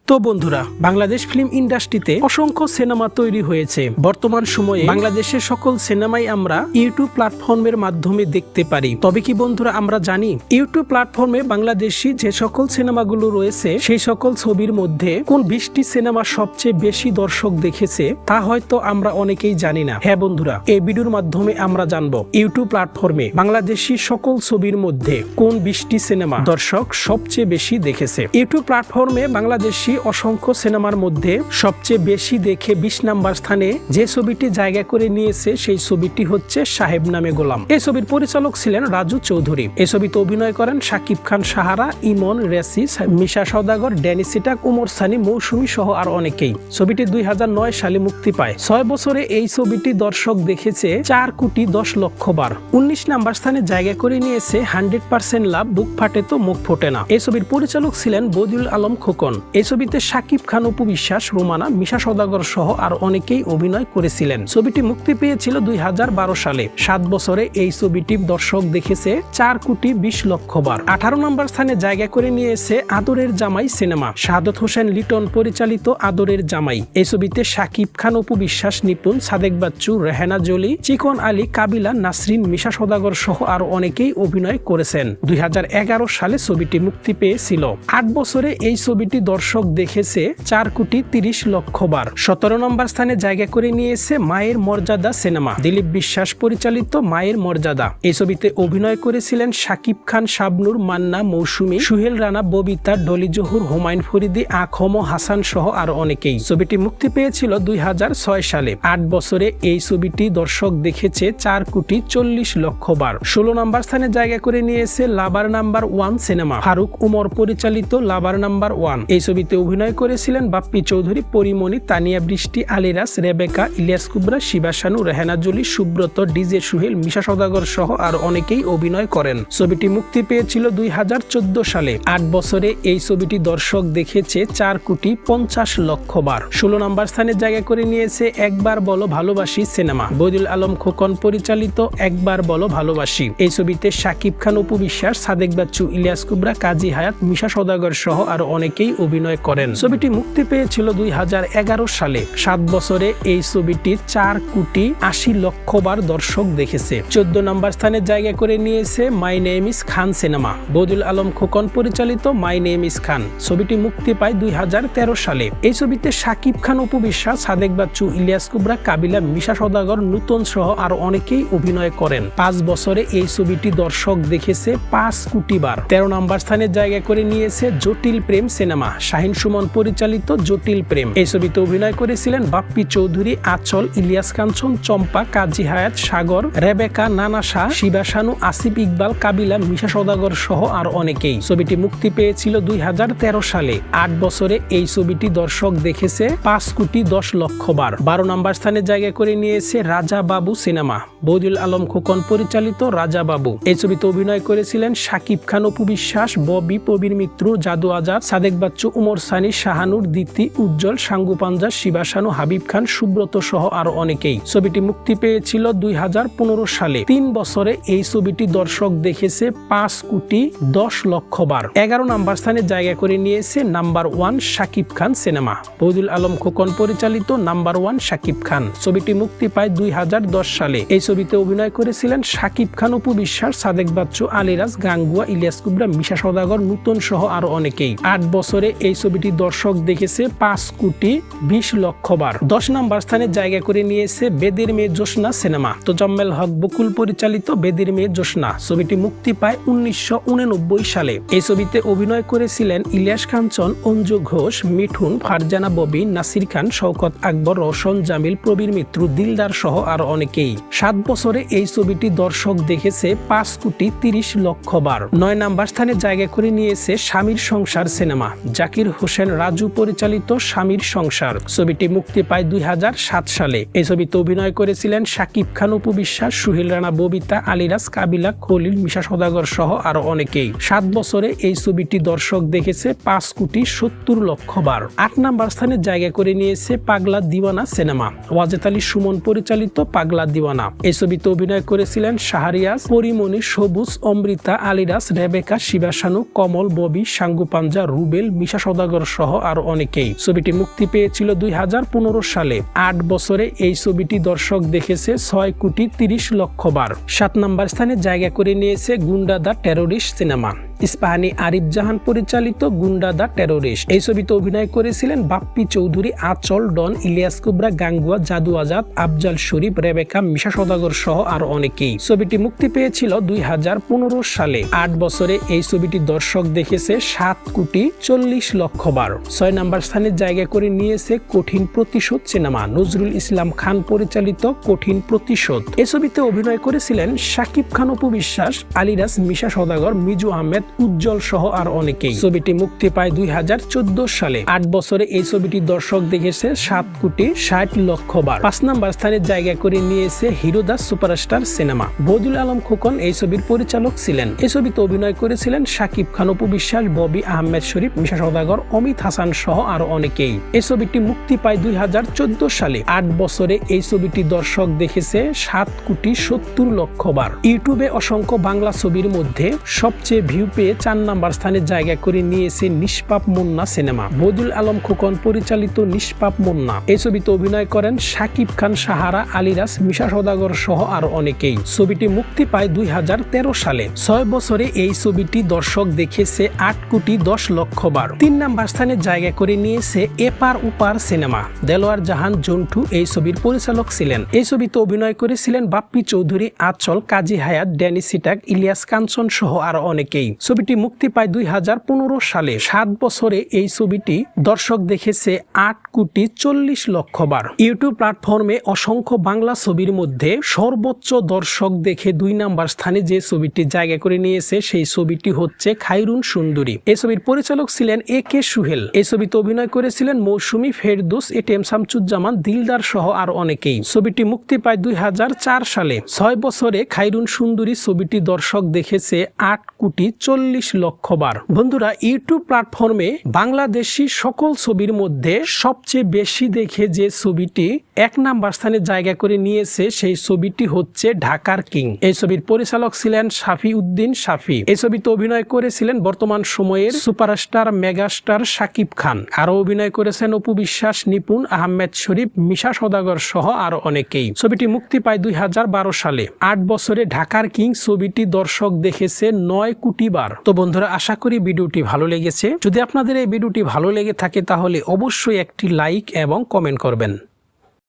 তো বন্ধুরা, বাংলাদেশ ফিল্ম ইন্ডাস্ট্রিতে অসংখ্য সিনেমা তৈরি হয়েছে। বর্তমান সময়ে বাংলাদেশের সকল সিনেমাই আমরা ইউটিউব প্ল্যাটফর্মের মাধ্যমে দেখতে পারি। তবে কি বন্ধুরা, আমরা জানি ইউটিউব প্ল্যাটফর্মে বাংলাদেশি যে সকল সিনেমাগুলো রয়েছে সেই সকল ছবির মধ্যে কোন 20টি সিনেমা সবচেয়ে বেশি দর্শক দেখেছে তা হয়তো আমরা অনেকেই জানি না। হ্যাঁ বন্ধুরা, এই ভিডিওর মাধ্যমে আমরা জানবো ইউটিউব প্ল্যাটফর্মে বাংলাদেশি সকল ছবির মধ্যে কোন 20টি সিনেমা দর্শক সবচেয়ে বেশি দেখেছে। ইউটিউব প্ল্যাটফর্মে বাংলাদেশি অসংখ্য সিনেমার মধ্যে সবচেয়ে বেশি দেখে 20 নাম্বার স্থানে যে ছবিটি জায়গা করে নিয়েছে সেই ছবিটি হচ্ছে সাহেব নামে গোলাম। এই ছবির পরিচালক ছিলেন রাজু চৌধুরী। এই ছবিতে অভিনয় করেন শাকিব খান, সাহারা, ইমন, রেসি, মিশা সওদাগর, ড্যানি সিটাক, উমর সানি, মৌসুমী সহ আর অনেকেই। ছবিটি 2009 সালে মুক্তি পায়। 6 বছরে এই ছবিটি দর্শক দেখেছে 4 কোটি 10 লক্ষ বার। 19 নাম্বার স্থানে জায়গা করে নিয়েছে 100% লাভ, বুক ফাটে তো মুখ ফোটে না। এই ছবির পরিচালক ছিলেন বদিউল আলম খোকন। এই ছবিতে শাকিব খান, অপু বিশ্বাস, রোমানা, মিশা সওদাগর সহ আর অনেকেই অভিনয় করেছিলেন। ছবিটি মুক্তি পেয়েছিল 2012 সালে। 7 বছরে এই ছবিটি দর্শক দেখেছে 4 কোটি 20 লক্ষ বার। 18 নম্বর স্থানে জায়গা করে নিয়েছে আদরের জামাই সিনেমা। শাহাদত হোসেন লিটন পরিচালিত আদরের জামাই। এই ছবিতে শাকিব খান, অপু বিশ্বাস, নিপুণ, সাদেক বাচ্চু, রেহানা জলি, চিকন আলী, কাবিলা, নাসরিন, মিশা সওদাগর সহ আর অনেকেই অভিনয় করেছেন। 2011 সালে ছবিটি মুক্তি পেয়েছিল। 8 বছরে এই ছবিটি দর্শক দেখেছে 4 কোটি 30 লক্ষ বার। 17 নম্বর স্থানে জায়গা করে নিয়েছে মায়ের মর্যাদা সিনেমা। দিলীপ বিশ্বাস পরিচালিত মায়ের মর্যাদা। এই ছবিতে অভিনয় করেছিলেন শাকিব খান, শাবনূর, মান্না, মৌসুমী, সুহেল রানা, ববিতা, ডলি জহুর, হুমায়ুন ফরিদি, আখম, হাসান সহ আর অনেকেই। ছবিটি মুক্তি পেয়েছিল 2006 সালে। 8 বছরে এই ছবিটি দর্শক দেখেছে 4 কোটি 40 লক্ষ বার। 16 নম্বর স্থানে জায়গা করে নিয়েছে লাভার নাম্বার 1 সিনেমা। ফারুক উমর পরিচালিত লাভার নাম্বার 1। এই ছবিতে অভিনয় করেছিলেন বাপ্পি চৌধুরী, পরিমণি, তানিয়া বৃষ্টি, আলিরাজ, রেবেকা, ইলিয়াস কুবরা, শিবা শানু, রেহানা জলি, সুব্রত, ডিজে সুহেল, মিশা সওদাগর সহ আর অনেকেই অভিনয় করেন। ছবিটি মুক্তি পেয়েছিল 2014 সালে। 8 বছরে এই ছবিটি দর্শক দেখেছে 4 কোটি 50 লক্ষ বার। 16 নম্বর স্থানে জায়গা করে নিয়েছে একবার বলো ভালোবাসি সিনেমা। বদিউল আলম খোকন পরিচালিত একবার বলো ভালোবাসি। এই ছবিতে শাকিব খান, অপু বিশ্বাস, সাদেক বাচ্চু, ইলিয়াস কুবরা, কাজী হায়াত, মিশা সওদাগর সহ আর অনেকেই অভিনয় করেন। ছবিটি মুক্তি পেয়েছিল 2011 সালে। 7 বছরে এই ছবিটি 4 কোটি 80 লক্ষ বার দর্শক দেখেছে। 14 নম্বর স্থানে জায়গা করে নিয়েছে my name is Khan cinema. Badiul Alam Khokon পরিচালিত মাই নেম ইজ খান। ছবিটি মুক্তি পায় 2013 সালে। এই ছবিতে শাকিব খান, অপু বিশ্বাস, সাদেক বাচ্চু, ইলিয়াস কুবরা, কাবিলা, মিশা সওদাগর, নূতন সহ আর অনেকেই অভিনয় করেন। 5 বছরে এই ছবিটি দর্শক দেখেছে 5 কোটি বার। 13 নম্বর স্থানে জায়গা করে নিয়েছে জটিল প্রেম সিনেমা। শাহিন সুমন পরিচালিত জটিল প্রেম। এই ছবিতে অভিনয় করেছিলেন বাপ্পি চৌধুরী, আচল, ইলিয়াস কাঞ্চন, চম্পা, কাজী হায়াত, সাগর, রেবেকা, নানা শাহ, শিবা শানু, আসিফ ইকবাল, কাবিলা, মিশা সওদাগর সহ আর অনেকেই। ছবিটি মুক্তি পেয়েছিল 2013 সালে। 8 বছরে এই ছবিটি দর্শক দেখেছে 5 কোটি 10 লক্ষ বার। 12 নম্বর স্থানে জায়গা করে নিয়েছে রাজা বাবু সিনেমা। বদিউল আলম খোকন পরিচালিত রাজা বাবু। এই ছবিতে অভিনয় করেছিলেন শাকিব খান, অপু বিশ্বাস, ববি, প্রবীর মিত্র, জাদু আজাদ, সাদেক বাচ্চু, উমর সানি, শাহানুর, দিতি, উজ্জ্বল, সাঙ্গু পাঞ্জা, শিবা শানু, হাবিব খান, সুব্রত সহ আরো অনেকেই। ছবিটি মুক্তি পেয়েছিল 2015 সালে। 3 বছরে এই ছবিটি দর্শক দেখেছে 5 কোটি 10 লক্ষ বার। 11 নম্বর স্থানে জায়গা করে নিয়েছে নাম্বার 1 শাকিব খান সিনেমা। বদিউল আলম খোকন পরিচালিত নাম্বার 1 শাকিব খান। ছবিটি মুক্তি পায় 2010 সালে। এই ছবিতে অভিনয় করেছিলেন শাকিব খান, অপু বিশ্বাস, সাদেক বাচ্চু, আলিরাজ, গাঙ্গুয়া, ইলিয়াস কুবরা, মিশা সওদাগর, নূতন সহ আরো অনেকেই। 8 বছরে এই ছবিটি দর্শক দেখেছে 5 কোটি 20 লক্ষ বার। 10 নম্বর স্থানে জায়গা করে নিয়েছে বেদের মেয়ে জোসনা সিনেমা। তোজাম্মেল হক বকুল পরিচালিত বেদের মেয়ে জোসনা। ছবিটি মুক্তি পায় 1989 সালে। এই ছবিতে অভিনয় করেছিলেন ইলিয়াস কাঞ্চন, অঞ্জু ঘোষ, মিঠুন, ফারজানা ববি, নাসির খান, শওকত আকবর, রওশন জামিল, প্রবীর মিত্র, দিলদার সহ আরো অনেকেই। 7 বছরে এই ছবিটি দর্শক দেখেছে 5 কোটি 30 লক্ষ বার। 9 নম্বর স্থানে জায়গা করে নিয়েছে স্বামীর সংসার সিনেমা। জাকির হোসেন রাজু পরিচালিত স্বামীর সংসার। ছবিটি মুক্তি পায় 2007 সালে। এই ছবিতে অভিনয় করেছিলেন শাকিব খান, অপু বিশ্বাস, সুহেল রানা, ববিতা, আলিরাজ, কাবিলা, খলিল, মিশা সওদাগর সহ আরো অনেকেই। 7 বছরে এই ছবিটি দর্শক দেখেছে 5 কোটি 70 লক্ষ বার। 8 নম্বর স্থানে জায়গা করে নিয়েছে পাগলা দিওয়ানা সিনেমা। ওয়াজেদ আলী সুমন পরিচালিত পাগলা দিওয়ানা। এই ছবিতে অভিনয় করেছিলেন শাহরিয়াজ, পরিমণি, সবুজ, অমৃতা, আলিরাজ, রেবেকা, শিবা শানু, কমল, ববি, সাঙ্গু পাঞ্জা, রুবেল, মিশা সওদাগর সওদাগর সহ আরো অনেকেই। ছবিটি মুক্তি পেয়েছিল 2015 সালে। 8 বছরে এই ছবিটি দর্শক দেখেছে 6,30,00,000 বার। 7 নম্বর স্থানে জায়গা করে নিয়েছে Gunda the terrorist cinema. Ispahani Arif Jahan পরিচালিত গুন্ডা দ্য টেরোরিস্ট। এই ছবিতে অভিনয় করেছিলেন বাপ্পি চৌধুরী, আচল, ডন, ইলিয়াস কুবরা, গাঙ্গুয়া, জাদু আজাদ, আফজাল শরীফ, রেবেকা, মিশা সওদাগর সহ আরো অনেকেই। ছবিটি মুক্তি পেয়েছিল 2015 সালে। 8 বছরে এই ছবিটি দর্শক দেখেছে 7,40,00,000 বার। 6 নম্বর স্থানে জায়গা করে নিয়েছে কঠিন প্রতিশোধ সিনেমা। নজরুল ইসলাম খান পরিচালিত কঠিন প্রতিশোধ। এই ছবিতে অভিনয় করেছিলেন শাকিব খান, অপু বিশ্বাস, আলিরাজ, মিশা সওদাগর, মিজু আহমেদ, উজ্জ্বল সহ আর অনেকেই। ছবিটি মুক্তি পায় 2014 সালে। 8 বছরে এই ছবিটি দর্শক দেখেছে 7,60,00,000 বার। 5 নম্বর স্থানে জায়গা করে নিয়েছে hero the superstar cinema. Badiul Alam Khokon এই ছবির পরিচালক ছিলেন। এই ছবিতে অভিনয় করেছিলেন শাকিব খান, অপু বিশ্বাস, ববি আহমেদ শরীফ, মিশা সওদাগর, অমিত হাসান সহ আরো অনেকেই। এই ছবিটি মুক্তি পায় 2014 সালে। 8 বছরে এই ছবিটি দর্শক দেখেছে 7,70,00,000 বার। ইউটিউবে অসংখ্য বাংলা ছবির মধ্যে সবচেয়ে ভিউ পেয়ে 4 নম্বর স্থানে জায়গা করে নিয়েছে নিষ্পাপ মুন্না সিনেমা। বদিউল আলম খোকন পরিচালিত নিষ্পাপ মুন্না। এই ছবিতে অভিনয় করেন শাকিব খান, সাহারা, আলিরাজ, মিশা সওদাগর সহ আরো অনেকেই। ছবিটি মুক্তি পায় 2013 সালে। 6 বছরে এই ছবিটি দর্শক দেখেছে 8,10,00,000 বার। 3 নম্বর স্থানে জায়গা করে নিয়েছে এপার উপার সিনেমা। দেলোয়ার জাহান জন্টু এই ছবির পরিচালক ছিলেন। এই ছবিতে অভিনয় করেছিলেন বাপ্পি চৌধুরী, আচল, কাজী হায়াত, ড্যানি সিটাক, ইলিয়াস কাঞ্চন সহ আরো অনেকেই। ছবিটি মুক্তি পায় 2015 সালে। 7 বছরে এই ছবিটি দর্শক দেখেছে 8,40,00,000 বার। ইউটিউব প্ল্যাটফর্মে অসংখ্য বাংলা ছবির মধ্যে সর্বোচ্চ দর্শক দেখে 2 নম্বর স্থানে যে ছবিটি জায়গা করে নিয়েছে সেই ছবিটি হচ্ছে খায়রুন সুন্দরী। এই ছবির পরিচালক ছিলেন AK সুহেল। এই ছবিতে অভিনয় করেছিলেন মৌসুমী, ফেরদৌস, ATM শামসুজ্জামান, দিলদার সহ আর অনেকেই। ছবিটি মুক্তি পায় 2004 সালে। 6 বছরে খায়রুন সুন্দরী ছবিটি দর্শক দেখেছে 8,40,00,000 বার। বন্ধুরা, ইউটিউব প্ল্যাটফর্মে বাংলাদেশি সকল ছবির মধ্যে সবচেয়ে বেশি দেখে যে ছবিটি 1 নম্বর স্থানে জায়গা করে নিয়েছে সেই ছবিটি হচ্ছে ঢাকার কিং। এই ছবির পরিচালক ছিলেন শাফি উদ্দিন শাফি। এই ছবিতে অভিনয় করেছিলেন বর্তমান সময়ের সুপারস্টার মেগাস্টার শাকিব খান। আরো অভিনয় করেছেন অপু বিশ্বাস, নিপুণ, আহমেদ শরীফ, মিশা সওদাগর সহ আরো অনেকেই। ছবিটি মুক্তি পায় 2012 সালে। 8 বছরে ঢাকার কিং ছবিটি দর্শক দেখেছে 9 কোটি বার। তো বন্ধুরা, আশা করি ভিডিওটি ভালো লেগেছে। যদি আপনাদের এই ভিডিওটি ভালো লেগে থাকে তাহলে অবশ্যই একটি লাইক এবং কমেন্ট করবেন।